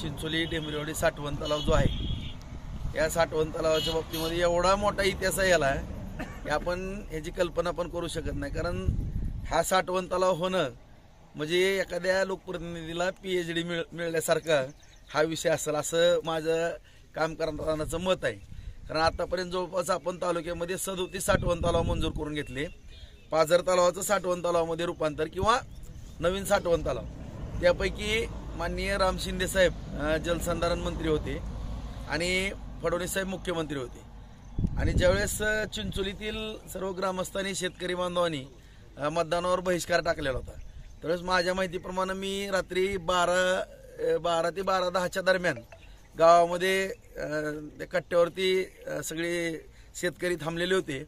चिंचोली डेंबरेवाडी साठवण तलाव जो आहे या साठवण तलावाच्या बाबतीमध्ये एवढा मोठा इतिहास आहे याला की आपण याची कल्पना पण करू शकत नाही। कारण हा साठवण तलाव होणं म्हणजे एखाद्या लोकप्रतिनिधीला PhD मिळण्यासारखा हा विषय असेल असं माझं काम करणाऱ्यांचं मत आहे। कारण आतापर्यंत जवळपास आपण तालुक्यामध्ये 37 साठवण तलाव मंजूर करून घेतले। पाझर तलावाचं साठवण तलावामध्ये रूपांतर किंवा नवीन साठवण तलाव, त्यापैकी माननीय राम शिंदे साहेब जलसंधारण मंत्री होते आणि फडणवीस साहेब मुख्यमंत्री होते। आणि ज्यावेळेस चिंचोलीतील सर्व ग्रामस्थांनी शेतकरी बांधवांनी मतदानावर बहिष्कार टाकलेला होता, त्यावेळेस माझ्या माहितीप्रमाणे मी रात्री 12 ते 12:10च्या दरम्यान गावामध्ये त्या कट्ट्यावरती सगळे शेतकरी थांबलेले होते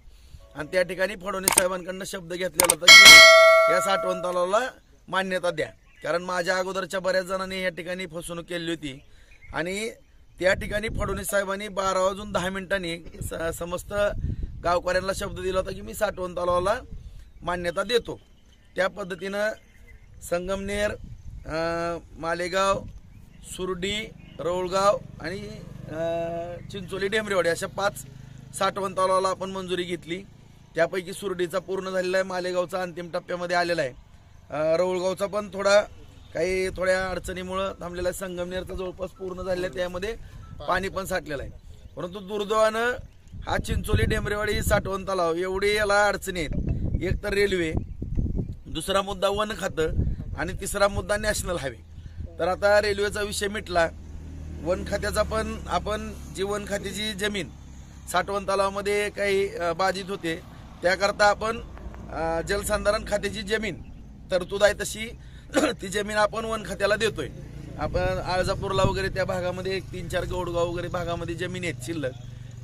आणि त्या ठिकाणी फडणवीस साहेबांकडून शब्द घेतलेला होता की या साठवण तलावाला मान्यता द्या। कारण माझ्या अगोदरच्या बऱ्याच जणांनी या ठिकाणी फसवणूक केली होती आणि त्या ठिकाणी फडणवीस साहेबांनी 12:10 समस्त गावकऱ्यांना शब्द दिला होता की मी साठवण तलावाला मान्यता देतो। त्या पद्धतीनं संगमनेर, मालेगाव, सुरडी, रौळगाव आणि चिंचोली डेंबरेवाडी अशा 5 साठवण तलावाला आपण मंजुरी घेतली। त्यापैकी सुरडीचा पूर्ण झालेला आहे, मालेगावचा अंतिम टप्प्यामध्ये आलेला आहे, रौळगावचा पण थोड्या अडचणीमुळे थांबलेला आहे, संगमनेरचा जवळपास पूर्ण झालेला आहे, त्यामध्ये पाणी पण साठलेलं आहे। परंतु दुर्दैवानं हा चिंचोली डेंबरेवाडी साठवण तलाव एवढे याला अडचणी आहेत। एक तर रेल्वे, दुसरा मुद्दा वन खातं आणि तिसरा मुद्दा नॅशनल हायवे। तर आता रेल्वेचा विषय मिटला, वन खात्याचा पण आपण जी वन खात्याची जमीन साठवण तलावामध्ये काही बाधित होते त्याकरता आपण जलसंधारण खात्याची जमीन तरतूद आहे तशी ती जमीन आपण वन खात्याला देतोय। आपण आळजापूरला वगैरे त्या भागामध्ये 3-4 गौडगाव वगैरे भागामध्ये जमीन आहेत शिल्लक,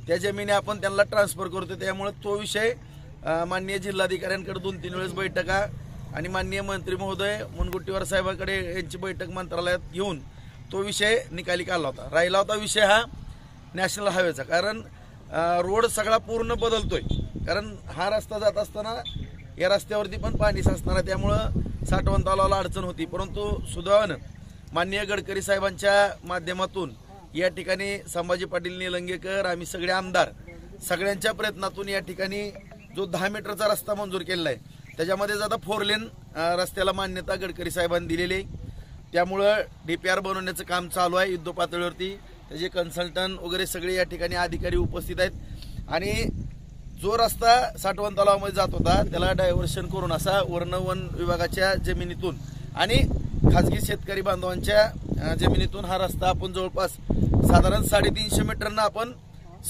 त्या जमिनी आपण त्यांना ट्रान्सफर करतो। त्यामुळे तो विषय माननीय जिल्हाधिकाऱ्यांकडे 2-3 वेळेस बैठका आणि माननीय मंत्री महोदय मुनगंटीवार साहेबांकडे यांची बैठक मंत्रालयात घेऊन तो विषय निकाली काढला होता। राहिला होता विषय हा नॅशनल हायवेचा, कारण रोड सगळा पूर्ण बदलतोय। कारण हा रस्ता जात असताना या रस्त्यावरती पण पाणी साचणार आहे, त्यामुळं साठवण तलावाला अडचण होती। परंतु सुदैवानं माननीय गडकरी साहेबांच्या माध्यमातून या ठिकाणी संभाजी पाटील निलंगेकर, आम्ही सगळे आमदार सगळ्यांच्या प्रयत्नातून या ठिकाणी जो 10 मीटरचा रस्ता मंजूर केलेला आहे त्याच्यामध्ये आता 4 लेन रस्त्याला मान्यता गडकरी साहेबांनी दिलेली आहे। त्यामुळं DPR बनवण्याचं काम चालू आहे युद्ध पातळीवरती, त्याचे कन्सल्टंट वगैरे सगळे या ठिकाणी अधिकारी उपस्थित आहेत। आणि जो रस्ता साठवण तलावामध्ये जात होता त्याला डायव्हर्शन करून असा वर्ण वन विभागाच्या जमिनीतून आणि खाजगी शेतकरी बांधवांच्या जमिनीतून हा रस्ता आपण जवळपास साधारण 350 मीटरनं आपण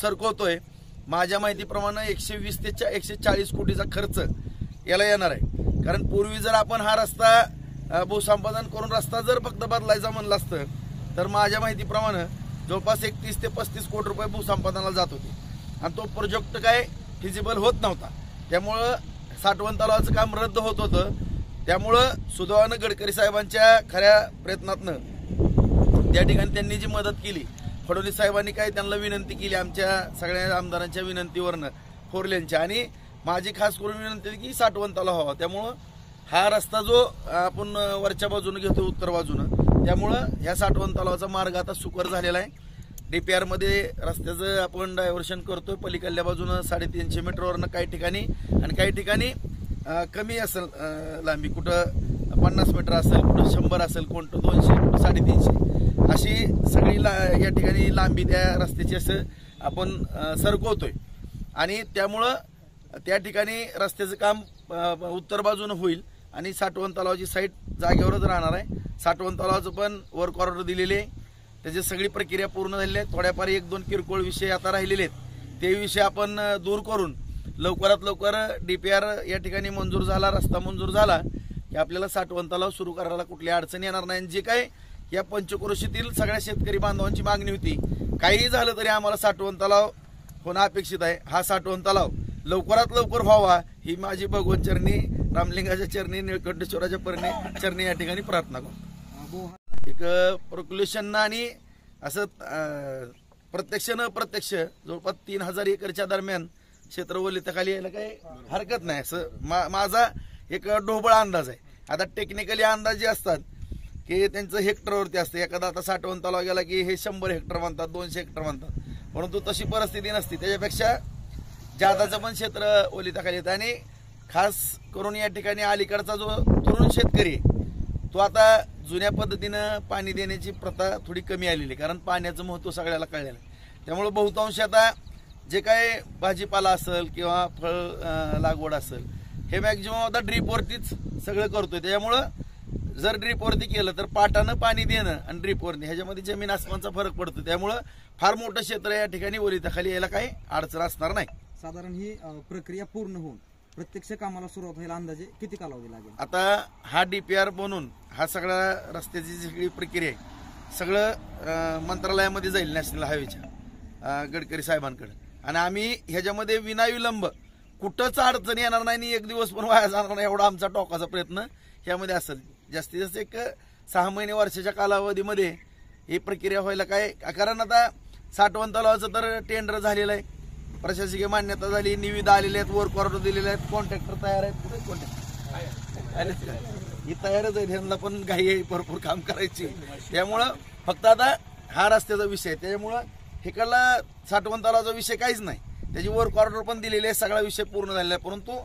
सरकवतोय। माझ्या माहितीप्रमाणे 120 ते 140 कोटीचा खर्च याला येणार आहे। कारण पूर्वी जर आपण हा रस्ता भूसंपादन करून रस्ता जर फक्त बदलायचा म्हणलं असतं तर माझ्या माहितीप्रमाणे जवळपास 31 ते 35 कोटी रुपये भूसंपादनाला जात होते आणि तो प्रोजेक्ट काय फिजिबल होत नव्हता। त्यामुळं साठवण तलावाचं काम रद्द होत होतं। त्यामुळं सुदैवानं गडकरी साहेबांच्या खऱ्या प्रयत्नातनं त्या ठिकाणी त्यांनी जी मदत केली, फडणवीस साहेबांनी काय त्यांना विनंती केली आमच्या सगळ्या आमदारांच्या विनंतीवरनं 4 लेनच्या, आणि माझी खास करून विनंती की साठवण तलाव व्हावा। त्यामुळं हा रस्ता जो आपण वरच्या बाजूने घेतो उत्तर बाजूनं, त्यामुळं ह्या साठवण तलावाचा मार्ग आता सुकर झालेला आहे। DPR मध्ये रस्त्याचं आपण डायव्हर्शन करतोय, पलीकडल्या बाजूनं 350 मीटरवरनं काही ठिकाणी आणि काही ठिकाणी कमी असेल लांबी, कुठं 50 मीटर असेल, कुठं 100 असेल, कोणतं 200, कुठं 350, अशी सगळी या ठिकाणी लांबी त्या रस्त्याची असं आपण सरकवतोय। आणि त्यामुळं त्या ठिकाणी रस्त्याचं काम उत्तर बाजूनं होईल आणि साठवण तलावाची साईट जागेवरच राहणार आहे। साठवण तलावाचं पण वर्क ऑर्डर दिलेली आहे, त्याची सगळी प्रक्रिया पूर्ण झालेली आहे। थोड्याफार 1-2 किरकोळ विषय आता राहिलेले आहेत, ते विषय आपण दूर करून लवकरात लवकर DPR या ठिकाणी मंजूर झाला, रस्ता मंजूर झाला की आपल्याला साठवण तलाव सुरू करायला कुठली अडचण येणार नाही। जे काय या पंचक्रोशीतील सगळ्या शेतकरी बांधवांची मागणी होती, काहीही झालं तरी आम्हाला साठवण तलाव होणं अपेक्षित आहे। हा साठवण तलाव लवकरात लवकर व्हावा ही माझी भगवंत चरणी, रामलिंगाच्या चरणी, निळकंठेश्वराच्या चरणी या ठिकाणी प्रार्थना करतो। एक प्रोक्युलेशन आणि असं प्रत्यक्ष न प्रत्यक्ष जवळपास 3000 एकरच्या दरम्यान क्षेत्र वलिताखाली यायला काही हरकत नाही असं माझा एक ढोबळ अंदाज आहे। आता टेक्निकली अंदाज जे असतात की त्यांचं हेक्टरवरती असतं. एखादा आता साठवण तलाव गेला की हे 100 हेक्टर म्हणतात, 200 हेक्टर म्हणतात, परंतु तशी परिस्थिती नसते. त्याच्यापेक्षा जादाचं पण क्षेत्र ओलिताखाली येतं. आणि खास करून या ठिकाणी अलीकडचा जो तरुण शेतकरी तो आता जुन्या पद्धतीनं पाणी देण्याची प्रथा थोडी कमी आलेली, कारण पाण्याचं महत्त्व सगळ्याला कळलेलं आहे. त्यामुळे बहुतांश आता जे काय भाजीपाला असेल किंवा फळ लागवड असेल हे मॅक्झिमम आता ड्रीपवरतीच सगळं करतोय. त्यामुळं जर ड्रीपवरती केलं तर पाटानं पाणी देणं आणि ड्रीपवरती ह्याच्यामध्ये जमीन आसमानचा फरक पडतो. त्यामुळं फार मोठं क्षेत्र या ठिकाणी ओलिताखाली यायला काही अडचण असणार नाही. साधारण ही प्रक्रिया पूर्ण होऊन प्रत्यक्ष कामाला सुरुवात व्हायला अंदाजे किती कालावधी लागेल? आता हा DPR बनून हा सगळा रस्त्याची सगळी प्रक्रिया आहे सगळं मंत्रालयामध्ये जाईल, नॅशनल हायवेच्या गडकरी साहेबांकडे. आणि आम्ही ह्याच्यामध्ये विनाविलंब कुठंच अडचण येणार नाही आणि एक दिवस पण वाया जाणार नाही एवढा आमचा टोकाचा प्रयत्न ह्यामध्ये असेल. जास्तीत जास्त एक 6 महिने वर्षाच्या कालावधीमध्ये ही प्रक्रिया व्हायला काय, कारण आता साठवण तलावाचं तर टेंडर झालेलं आहे, प्रशासकीय मान्यता झाली, निविदा आलेल्या आहेत, वर्क ऑर्डर दिलेले आहेत, कॉन्ट्रॅक्टर तयार आहेत. कुठे कॉन्ट्रॅक्टर ही तयारच आहे, त्यांना पण घाई आहे भरपूर काम करायची. त्यामुळं फक्त आता हा रस्त्याचा विषय आहे. त्याच्यामुळं इकडला साठवण तलावाचा विषय काहीच नाही, त्याची वर्क ऑर्डर पण दिलेली आहे, सगळा विषय पूर्ण झालेला आहे. परंतु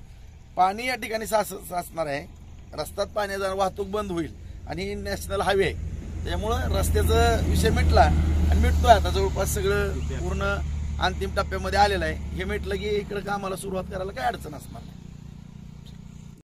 पाणी या ठिकाणी साचणार आहे, रस्त्यात पाण्याचा वाहतूक बंद होईल आणि नॅशनल हायवे आहे. त्यामुळं रस्त्याचा विषय मिटला आणि मिटतोय आता, जवळपास सगळं पूर्ण अंतिम टप्प्यामध्ये आलेलं आहे. हे मिटलं की इकडे कामाला सुरुवात करायला काय अडचण असणार.